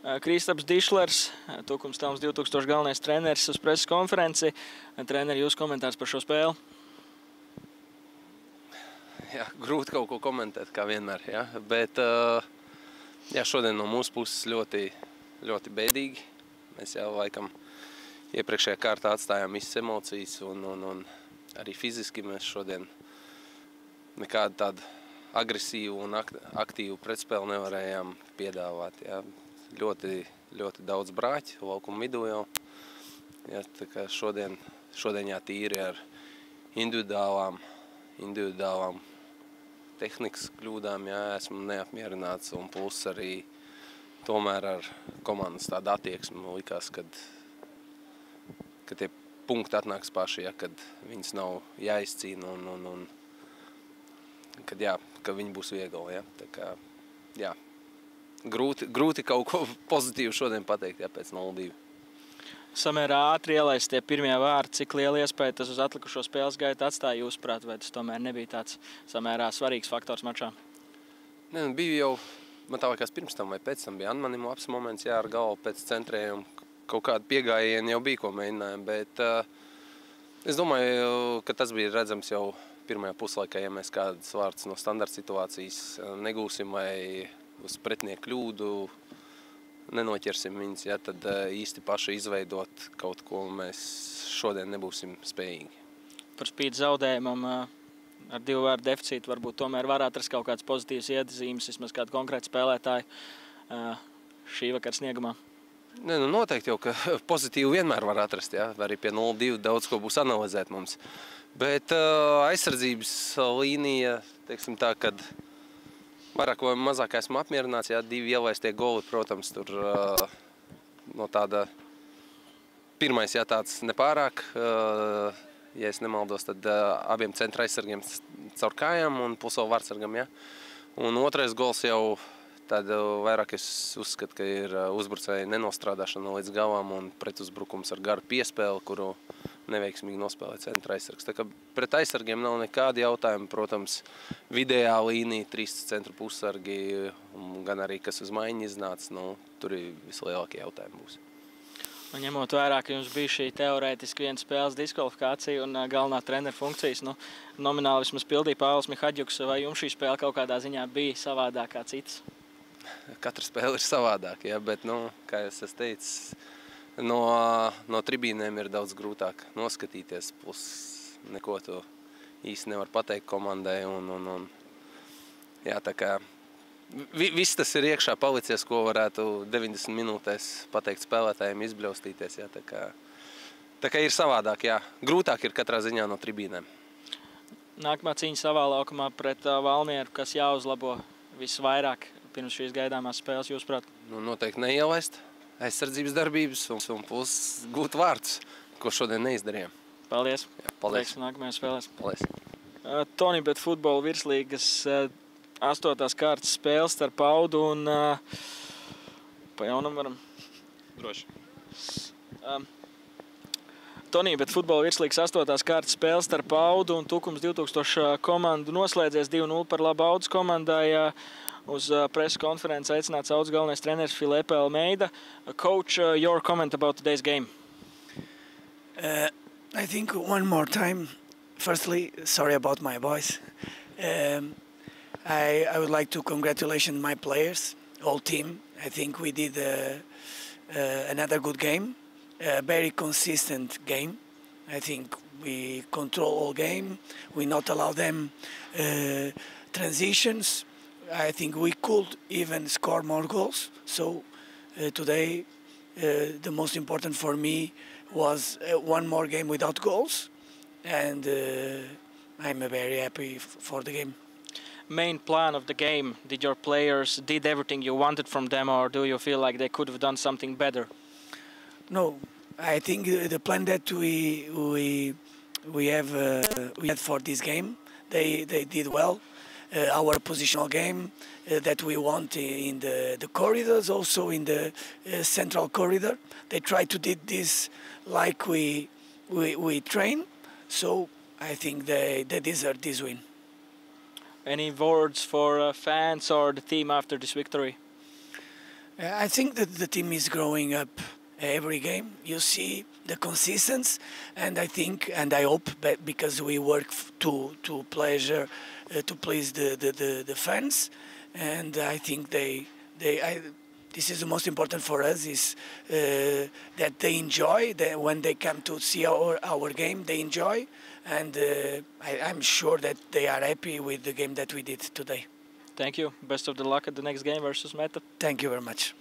Kristaps Dišlers, Tukums Talmas 2000 galvenais treneris uz preses konferenci. Treneri, jūs komentārs par šo spēli? Jā, grūti kaut ko komentēt, kā vienmēr. Ja? Bet šodien no mūsu puses ļoti bēdīgi. Mēs jau laikam iepriekšējā kārtā atstājām visas emocijas un arī fiziski mēs šodien nekādu tādu agresīvu un aktīvu pretspēli nevarējām piedāvāt. Ja? Ļoti daudz brāķi laukuma vidū jau. Ja, tā kā šodien tīri ar individuālām tehnikas kļūdām, ja, esmu neapmierināts un plus arī tomēr ar komandas tādu attieksmi likās, ka tie punkti atnāks paši, ja, kad viņas nav jāizcīna un ka viņi būs viegli. Ja. Tā kā, jā. Grūti kaut ko pozitīvu šodien pateikt, ja, pēc 0-2. Samērā ātri ielaist tie pirmie vārti, cik liela iespēja tas uz atlikušo spēles gaitu atstāja jūsuprāt, vai tas tomēr nebija tāds samērā svarīgs faktors mačā? Ne, bija jau, man tā liekas, pirms tam vai pēc tam bija Anmanim labs moments, jā, ar galvu pēc centrējuma. Kaut kādi piegājieni jau bija, ko mēģinājām, bet es domāju, ka tas bija redzams jau pirmajā puslaikā, ja mēs kādas vārds no standarta situācijas negūsim vai uz pretinieku kļūdu nenoķersim viņus, ja, tad īsti paši izveidot kaut ko mēs šodien nebūsim spējīgi. Par spīti zaudējumam ar 2 vārdu deficītu varbūt tomēr var atrast kaut kāds pozitīvs iezīmes, vismaz kādu konkrētu spēlētāju šī vakar sniegumā. Ne, nu noteikti jau, ka pozitīvi vienmēr var atrast, ja, arī pie 0-2 daudz ko būs analizēt mums. Bet aizsardzības līnija, teiksim tā, kad vairāk vai mazāk esmu apmierināts, jā, 2 ielaistie goli, protams, tur no tāda pirmais, jā, tāds nepārāk, ja es nemaldos, tad abiem centra aizsargiem caur kājām un plus vēl vārdsargam, jā. Un otrais gols jau tad vairāk es uzskatu, ka ir uzbrucēja nenostrādāšana līdz galam un pretuzbrukums ar garu piespēli, kuru neveiksmīgi nospēlē centra aizsargs. Tā kā pret aizsargiem nav nekādi jautājumi, protams, vidējā līnija, 3 centra pussargi, gan arī, kas uz maiņu iznāca, nu, tur ir vislielākie jautājumi būs. Un ņemot vērā, ka jums bija šī teorētiski viena spēles diskvalifikācija un galvenā trenera funkcijas, nu, nomināli vismaz pildīja Pāvils Mihadjuks, vai jums šī spēle kaut kādā ziņā bija savādāk kā citas? Katra spēle ir savādāk, ja, bet, nu, kā es esmu teicis, no tribīnēm ir daudz grūtāk noskatīties, plus neko to īsti nevar pateikt komandai. Jā, tā kā viss tas ir iekšā palicies, ko varētu 90 minūtēs pateikt spēlētājiem, izbļaustīties. Jā, tā kā ir savādāk, jā. Grūtāk ir katrā ziņā no tribīnēm. Nākamā cīņa savā laukumā pret Valmieru, kas jāuzlabo visvairāk pirms šīs gaidāmās spēles, jūsuprāt? Nu, noteikti neielaist aizsardzības darbības un plus gūt vārdus, ko šodien neizdarījām. Paldies. Jā, paldies. Teiksim nākamajās spēlēs. Paldies. Toni, bet futbola virslīgas 8. kārtas spēles starp Audu un pa jaunam varam? Droši. Toni, bet futbola virslīgas 8. kārtas spēles starp Audu un Tukums 2000 komandu noslēdzies 2-0 par labu Audas komandai. Uz preses konferences aicināts Audas galvenais treneris Filipe Almeida. Coach, your comment about today's game? I think one more time, firstly, sorry about my voice. I would like to congratulate my players, whole team. I think we did another good game, a very consistent game. I think we control all game. We not allow them transitions. I think we could even score more goals. So today, the most important for me was one more game without goals, and I'm very happy for the game. Main plan of the game, did your players did everything you wanted from them, or do you feel like they could have done something better? No, I think the plan that we had for this game, they did well. Our positional game that we want in the corridors, also in the central corridor. They try to do this like we train, so I think they deserve this win. Any words for fans or the team after this victory? I think that the team is growing up every game. You see the consistency, and I think and I hope that because we work to pleasure to please the fans, and I think this is the most important for us is that they enjoy that when they come to see our game they enjoy, and I'm sure that they are happy with the game that we did today. Thank you. Best of the luck at the next game versus Meta. Thank you very much.